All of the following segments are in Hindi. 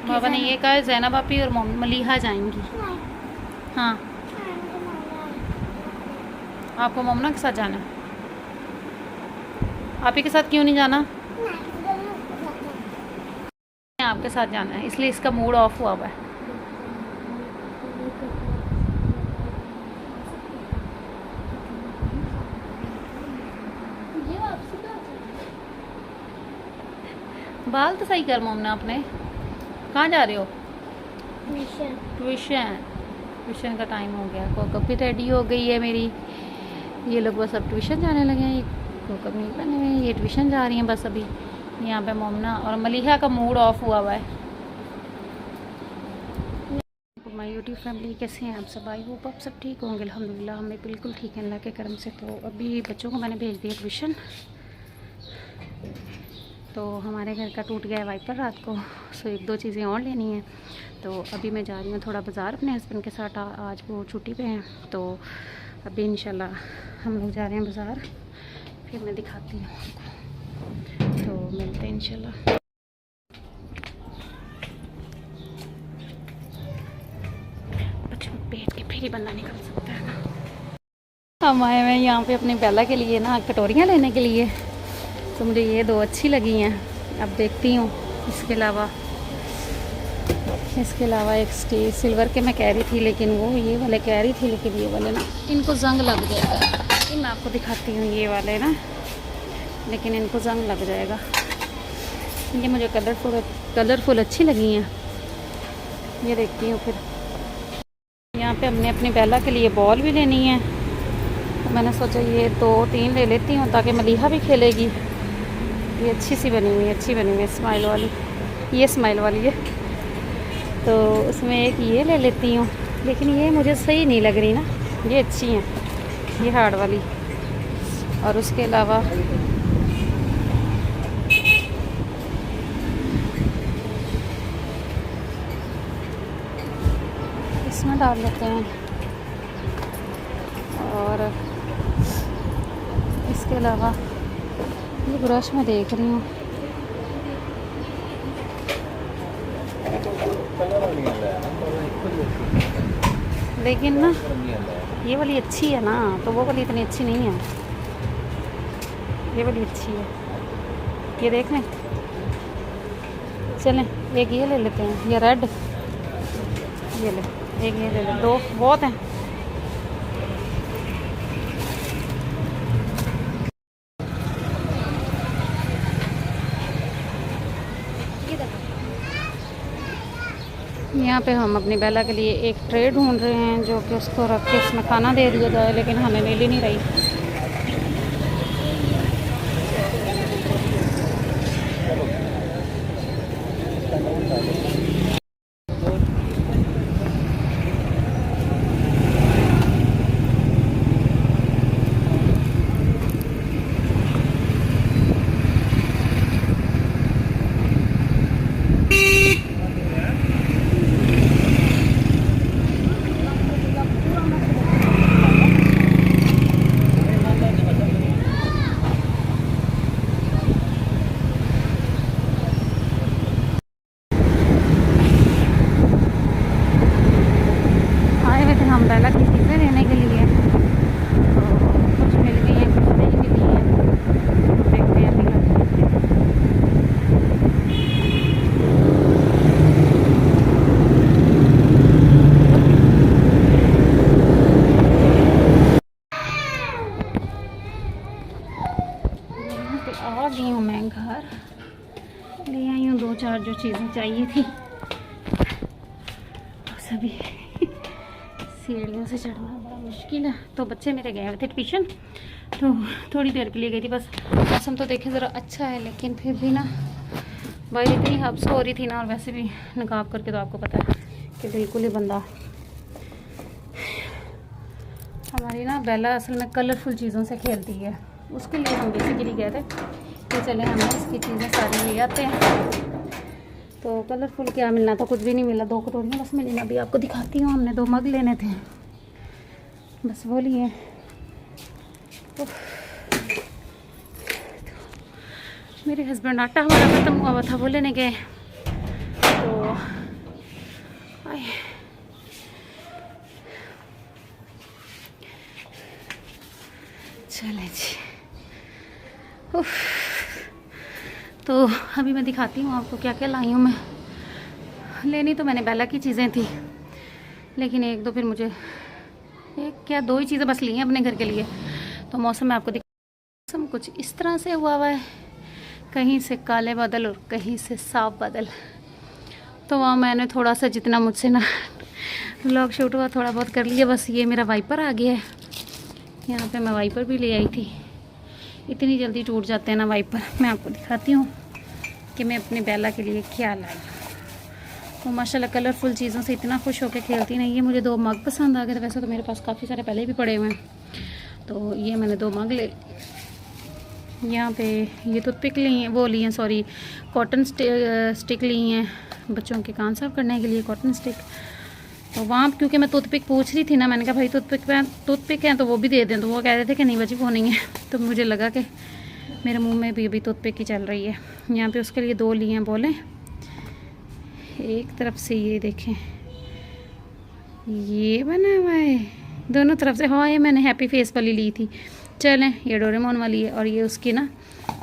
बाबा ने ये कहा ज़ैनब आपी और मलीहा जाएंगी। हाँ, आपको मोमना के साथ जाना है? आप ही के साथ क्यों नहीं जाना? आपके साथ जाना है, इसलिए इसका मूड ऑफ हुआ है। बाल तो सही कर मोमना अपने। कहाँ जा रहे हो? ट्यूशन का टाइम हो गया। कोकब भी रेडी हो गई है मेरी। ये लोग बस अब ट्यूशन जाने लगे हैं। कोकब नहीं बने हुए हैं, ये ट्यूशन जा रही हैं बस अभी। यहाँ पे मोमना और मलीहा का मूड ऑफ हुआ है। माय यूट्यूब फैमिली, कैसे हैं आप सब? आई होप आप सब ठीक होंगे। अल्हम्दुलिल्लाह हमें बिल्कुल ठीक है अल्लाह के करम से। तो अभी बच्चों को मैंने भेज दिया ट्यूशन। तो हमारे घर का टूट गया है वाइपर रात को, सो एक दो चीज़ें और लेनी हैं। तो अभी मैं जा रही हूँ थोड़ा बाज़ार अपने हस्बैंड के साथ। आज वो छुट्टी पे हैं, तो अभी इंशाल्लाह हम लोग जा रहे हैं बाज़ार। फिर मैं दिखाती हूँ, तो मिलते हैं इंशाल्लाह। बच्चों पेट के फिर ही बंदा निकल सकता है ना। हम आए हुए हैं यहाँ पे अपनी बेला के लिए ना कटोरियाँ लेने के लिए। तो मुझे ये दो अच्छी लगी हैं, अब देखती हूँ। इसके अलावा एक स्टील सिल्वर के मैं कह रही थी, लेकिन वो ये वाले कह रही थी, लेकिन ये वाले ना इनको जंग लग जाएगा। ये मैं आपको दिखाती हूँ, ये वाले ना, लेकिन इनको जंग लग जाएगा। ये मुझे कलरफुल अच्छी लगी हैं, ये देखती हूँ। फिर यहाँ पे हमने अपनी बेला के लिए बॉल भी लेनी है, तो मैंने सोचा ये 2-3 ले लेती हूँ ताकि मलीहा भी खेलेगी। ये अच्छी बनी हुई है स्माइल वाली, ये स्माइल वाली है। तो उसमें एक ये ले लेती हूँ, लेकिन ये मुझे सही नहीं लग रही ना। ये अच्छी हैं, ये हार्ड वाली। और उसके अलावा इसमें डाल लेते हैं। और इसके अलावा ये ब्रश मैं देख रही हूँ, लेकिन ना ये वाली अच्छी है ना, तो वो वाली इतनी अच्छी नहीं है। ये वाली अच्छी है, ये देख लें। चलें एक ये ले लेते हैं, ये रेड। ये ले, एक ये ले लें, 2 बहुत हैं। यहाँ पे हम अपनी बेला के लिए एक ट्रे ढूंढ रहे हैं, जो कि उसको रख के उसमें खाना दे दिया जाए, लेकिन हमें मिल ही नहीं रही। हम बेला की चीज़ें लेने के लिए, तो कुछ मिल गई हैं, कुछ नहीं मिली हैं। देखते हैं आ गई हूँ मैं घर। ले आई हूँ 2-4 जो चीज़ें चाहिए थी। तो सभी सीढ़ियों से चढ़ना बड़ा मुश्किल है। तो बच्चे मेरे गए हुए थे ट्यूशन, तो थोड़ी देर के लिए गई थी बस। मौसम तो देखें ज़रा अच्छा है, लेकिन फिर भी ना बाहर इतनी हब्स हो रही थी ना। और वैसे भी नकाब करके तो आपको पता है कि बिल्कुल ही बंदा। हमारी ना बेला असल में कलरफुल चीज़ों से खेलती है, उसके लिए हम बेसिकली गए थे कि चले हमें इसकी चीज़ें सारी ले आते हैं। तो कलरफुल क्या मिलना था, कुछ भी नहीं मिला। 2 कटोरियाँ बस मिली। अभी आपको दिखाती हूँ, हमने 2 मग लेने थे, बस वो लिए। तो मेरे हस्बैंड आटा हमारा ख़त्म हुआ था, वो लेने गए। तो आए चले जी। उफ। तो अभी मैं दिखाती हूँ आपको क्या क्या लाई हूँ मैं। लेनी तो मैंने बेला की चीज़ें थी, लेकिन एक दो फिर मुझे एक क्या दो ही चीज़ें बस ली हैं अपने घर के लिए। तो मौसम में आपको मौसम कुछ इस तरह से हुआ है, कहीं से काले बादल और कहीं से साफ बादल। तो वहाँ मैंने थोड़ा सा जितना मुझसे ना व्लॉग शूट हुआ थोड़ा बहुत कर लिया। बस ये मेरा वाइपर आ गया है, यहाँ पे मैं वाइपर भी ले आई थी। इतनी जल्दी टूट जाते हैं ना वाइपर। मैं आपको दिखाती हूँ कि मैं अपने बेला के लिए क्या लाई। वो माशाल्लाह कलरफुल चीज़ों से इतना खुश होकर खेलती नहीं है। मुझे 2 मग पसंद आ गए थे, वैसे तो मेरे पास काफ़ी सारे पहले भी पड़े हुए हैं। तो ये मैंने 2 मग ले। यहाँ पे ये टूथपिक ली हैं, वो ली हैं सॉरी कॉटन स्टिक ली हैं बच्चों के कान साफ करने के लिए, कॉटन स्टिक। तो वहाँ क्योंकि मैं टूथपिक पूछ रही थी ना, मैंने कहा भाई टूथपिक हैं तो वो भी दे दें। तो वो कह रहे थे कि नहीं बची वो नहीं है। तो मुझे लगा कि मेरे मुंह में भी अभी टूथपिक ही चल रही है। यहाँ पे उसके लिए 2 लिए हैं बोले। एक तरफ से ये देखें ये बना हुआ है, दोनों तरफ से। हाँ ये मैंने हैप्पी फेस वाली ली थी। चलें ये डोरेमोन वाली है। और ये उसकी ना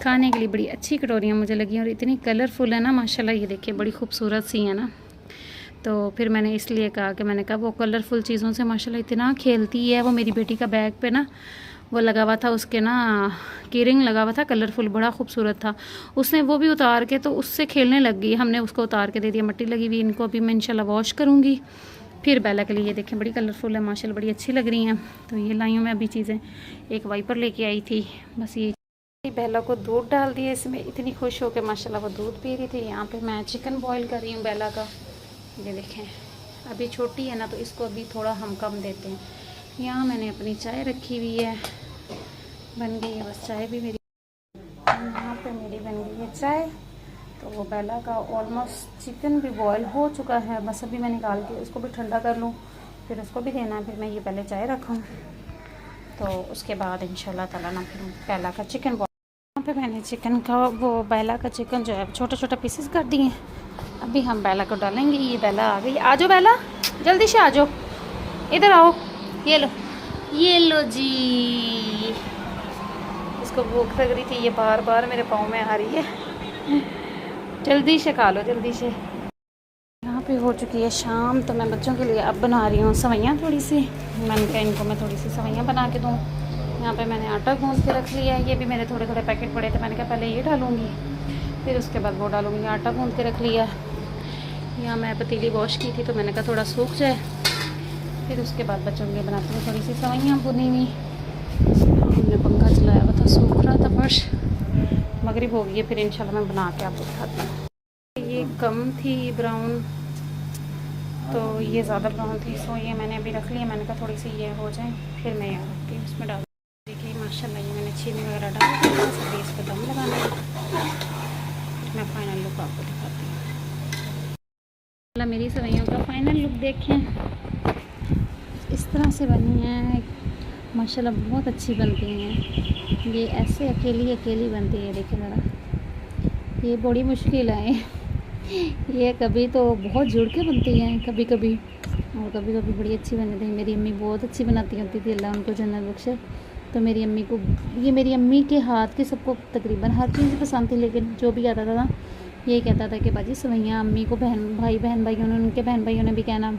खाने के लिए बड़ी अच्छी कटोरियाँ मुझे लगी, और इतनी कलरफुल है ना माशाल्लाह। ये देखिए बड़ी खूबसूरत सी है ना। तो फिर मैंने इसलिए कहा कि मैंने कहा वो कलरफुल चीज़ों से माशाल्लाह इतना खेलती है। वो मेरी बेटी का बैग पे ना वो लगा हुआ था, उसके ना कीरिंग लगा हुआ था कलरफुल, बड़ा खूबसूरत था। उसने वो भी उतार के तो उससे खेलने लग गई। हमने उसको उतार के दे दिया, मट्टी लगी हुई। इनको अभी मैं इंशाल्लाह वॉश करूँगी। फिर बेला के लिए देखें बड़ी कलरफुल है माशाल्लाह, बड़ी अच्छी लग रही हैं। तो ये लाई हूँ मैं अभी चीज़ें। एक वाइपर लेके आई थी, बस ये बेला को दूध डाल दिया इसमें। इतनी खुश होकर माशाल्लाह वो दूध पी रही थी। यहाँ पे मैं चिकन बॉईल कर रही हूँ बेला का। ये देखें अभी छोटी है ना, तो इसको अभी थोड़ा हम कम देते हैं। यहाँ मैंने अपनी चाय रखी हुई है, बन गई है बस चाय भी मेरी। यहाँ पे मेरी बन गई है चाय। तो वो बेला का ऑलमोस्ट चिकन भी बॉईल हो चुका है। बस अभी मैं निकाल के उसको भी ठंडा कर लूँ, फिर उसको भी देना है। फिर मैं ये पहले चाय रखूँ, तो उसके बाद इंशाल्लाह ताला ना फिर बेला का चिकन बॉईल। यहाँ पे मैंने चिकन का वो बेला का चिकन जो है छोटा छोटा पीसेस कर दिए हैं। अभी हम बेला को डालेंगे। ये बेला आ गई, आ जाओ बेला जल्दी से आ जाओ, इधर आओ। ये लो जी। इसको भूख लग रही थी, ये बार बार मेरे पाँव में आ रही है। जल्दी से खा लो जल्दी से। यहाँ पे हो चुकी है शाम, तो मैं बच्चों के लिए अब बना रही हूँ सवैयाँ थोड़ी सी। मैंने कहा इनको मैं थोड़ी सी सवैयाँ बना के दूँ। यहाँ पे मैंने आटा गूँध के रख लिया है। ये भी मेरे थोड़े थोड़े पैकेट पड़े थे, मैंने कहा पहले ये डालूँगी फिर उसके बाद वो डालूँगी। आटा गूँध के रख लिया। यहाँ मैं पतीली वॉश की थी, तो मैंने कहा थोड़ा सूख जाए, फिर उसके बाद बच्चों के लिए बनाती हूँ थोड़ी सी सवैयाँ भुनी हुई। हमने पंखा चलाया हुआ था, सूख रहा था फर्श। मगरिब हो गई है, फिर इंशाल्लाह मैं बना के आपको दिखाती हूँ। ये कम थी ब्राउन, तो ये ज़्यादा ब्राउन थी, सो ये मैंने अभी रख लिया। मैंने कहा थोड़ी सी ये हो जाए फिर मैं यहाँ रखती हूँ, उसमें डाल। देखिए माशाल्लाह ये मैंने चीनी वगैरह डाल दी है। अभी इस पर दम लगाना है, मैं फाइनल लुक आपको दिखाती हूँ। मेरी सवैयों का फाइनल लुक देखें, इस तरह से बनी है माशाल्लाह, बहुत अच्छी बनती हैं। ये ऐसे अकेली अकेली बनती है, देखिए ज़रा, ये बड़ी मुश्किल है। ये कभी तो बहुत जुड़ के बनती हैं कभी कभी, और कभी कभी बड़ी अच्छी बनती है। मेरी अम्मी बहुत अच्छी बनाती होती थी, अल्लाह उनको जन्नत बख्शे। तो मेरी अम्मी को ये मेरी अम्मी के हाथ के सबको तकरीबन हर चीज़ पसंद थी, लेकिन जो भी आता था ना यही कहता था कि बाजी सवैयाँ अम्मी को बहन भाइयों ने, उनके बहन भाइयों ने भी कहना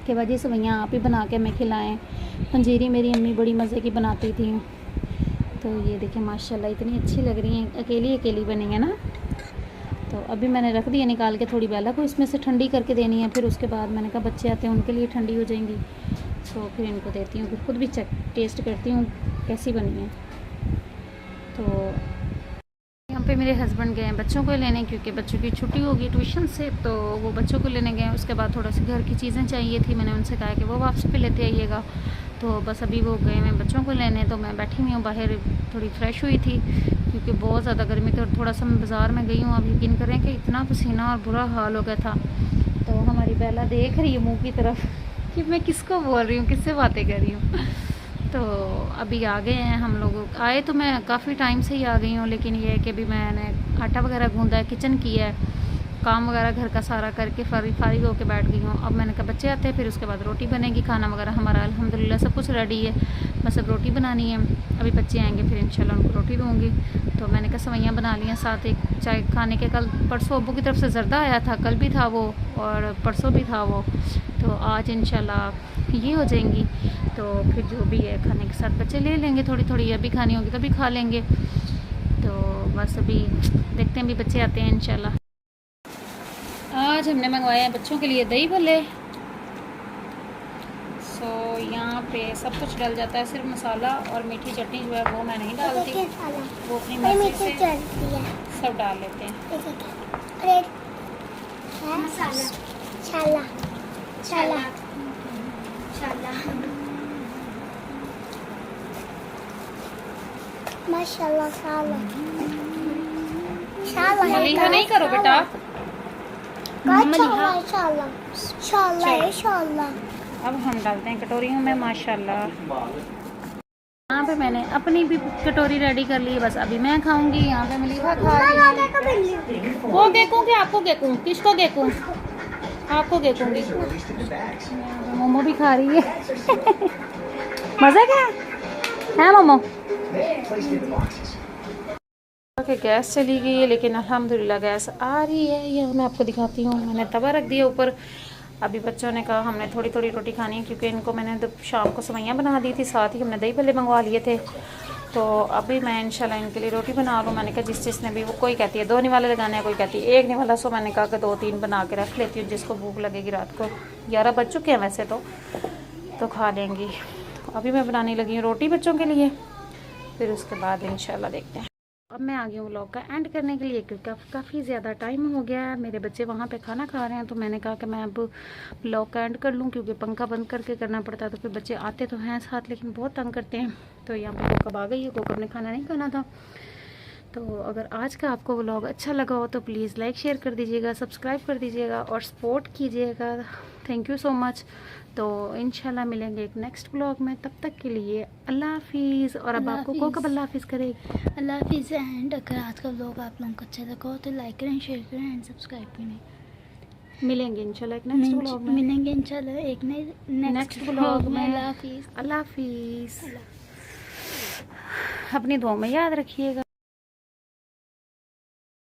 कि बाजी सवैयाँ आप ही बना के मैं खिलाएँ। पंजीरी मेरी अम्मी बड़ी मज़े की बनाती थी। तो ये देखें माशाल्लाह इतनी अच्छी लग रही हैं, अकेली अकेली बनी है ना। तो अभी मैंने रख दिया निकाल के, थोड़ी बेला को इसमें से ठंडी करके देनी है। फिर उसके बाद मैंने कहा बच्चे आते हैं उनके लिए ठंडी हो जाएंगी, तो फिर इनको देती हूँ, फिर खुद भी टेस्ट करती हूँ कैसी बनी है। तो यहाँ पे मेरे हस्बैंड गए हैं बच्चों को लेने, क्योंकि बच्चों की छुट्टी होगी ट्यूशन से, तो वो बच्चों को लेने गए। उसके बाद थोड़ा सी घर की चीज़ें चाहिए थी, मैंने उनसे कहा कि वो वापस पे लेते आइएगा। तो बस अभी वो गए मैं बच्चों को लेने, तो मैं बैठी हुई हूँ बाहर, थोड़ी फ्रेश हुई थी क्योंकि बहुत ज़्यादा गर्मी थी। और थोड़ा सा मैं बाज़ार में गई हूँ, आप यकीन करें कि इतना पसीना और बुरा हाल हो गया था। तो हमारी बेला देख रही है मुँह की तरफ कि मैं किसको बोल रही हूँ, किससे बातें कर रही हूँ। तो अभी आ गए हैं हम लोग। आए तो मैं काफ़ी टाइम से ही आ गई हूँ, लेकिन ये है कि अभी मैंने आटा वगैरह गूँधा है, किचन किया है, काम वगैरह घर का सारा करके फारिग होकर बैठ गई हूँ। अब मैंने कहा बच्चे आते हैं फिर उसके बाद रोटी बनेगी। खाना वगैरह हमारा अल्हम्दुलिल्लाह सब कुछ रेडी है, बस अब रोटी बनानी है। अभी बच्चे आएंगे फिर इंशाल्लाह उनको रोटी दूँगी। तो मैंने कहा सवैयाँ बना लिया, साथ एक चाय खाने के। कल परसों अब्बू की तरफ से ज़र्दा आया था, कल भी था वो और परसों भी था वो, तो आज इंशाल्लाह ये हो जाएंगी। तो फिर जो भी है खाने के साथ बच्चे ले लेंगे, थोड़ी थोड़ी अभी खानी होगी तभी खा लेंगे। तो बस अभी देखते हैं, अभी बच्चे आते हैं इंशाल्लाह। आज हमने मंगवाए हैं बच्चों के लिए दही भल्ले। सो यहाँ पे सब कुछ डल जाता है, सिर्फ मसाला और मीठी चटनी जो है वो मैं नहीं डालती, वो अपनी मर्जी से सब डाल लेते हैं। मलिहा नहीं करो बेटा, अब हम डालते हैं कटोरियों में माशाल्लाह। यहाँ पे मैंने अपनी भी कटोरी रेडी कर ली है, बस अभी मैं खाऊंगी। यहाँ पे मलिहा खा रही है। वो गेकूँ कि आपको गेकूँ, किसको गेकूँ? आपको गेकूँगी। मोमो भी खा रही है। मज़ा क्या है मोमो? कि गैस चली गई है, लेकिन अल्हम्दुलिल्लाह गैस आ रही है। ये मैं आपको दिखाती हूँ, मैंने तवा रख दिया ऊपर। अभी बच्चों ने कहा हमने थोड़ी थोड़ी रोटी खानी है, क्योंकि इनको मैंने शाम को सवैयाँ बना दी थी, साथ ही हमने दही भल्ले मंगवा लिए थे। तो अभी मैं इंशाल्लाह इनके लिए रोटी बना लूँ। मैंने कहा जिसने भी, वो कोई कहती है 2 निवाले लगाने हैं, कोई कहती है 1 निवाला। सो मैंने कहा कि 2-3 बना के रख लेती हूँ, जिसको भूख लगेगी रात को। 11 बज चुके हैं वैसे तो खा लेंगी। तो अभी मैं बनाने लगी हूँ रोटी बच्चों के लिए, फिर उसके बाद इंशाल्लाह देखते हैं। अब मैं आ गई हूँ व्लॉग का एंड करने के लिए, क्योंकि काफ़ी ज़्यादा टाइम हो गया है। मेरे बच्चे वहाँ पे खाना खा रहे हैं, तो मैंने कहा कि मैं अब व्लॉग का एंड कर लूँ, क्योंकि पंखा बंद करके करना पड़ता है। तो फिर बच्चे आते तो हैं साथ, लेकिन बहुत तंग करते हैं। तो यहाँ पर कोकब आ गई है, कोकब ने खाना नहीं खाना था। तो अगर आज का आपको व्लॉग अच्छा लगा हो तो प्लीज़ लाइक शेयर कर दीजिएगा, सब्सक्राइब कर दीजिएगा और सपोर्ट कीजिएगा। Thank you so much. तो इंशाल्लाह मिलेंगे एक नेक्स्ट व्लॉग में, तब तक के लिए अल्लाह हाफिज़। और अब आपको कोकब अल्लाह हाफिज़ करेगी। अल्लाह हाफिज़। एंड अगर आज का व्लॉग आप लोगों को अच्छा लगा हो तो लाइक करें, शेयर करें एंड सब्सक्राइब करें। मिलेंगे इंशाल्लाह एक नेक्स्ट व्लॉग में। मिलेंगे इंशाल्लाह एक नेक्स्ट व्लॉग में। अल्लाह हाफिज़। अल्लाह हाफिज़। अपनी दुआ में याद रखिएगा।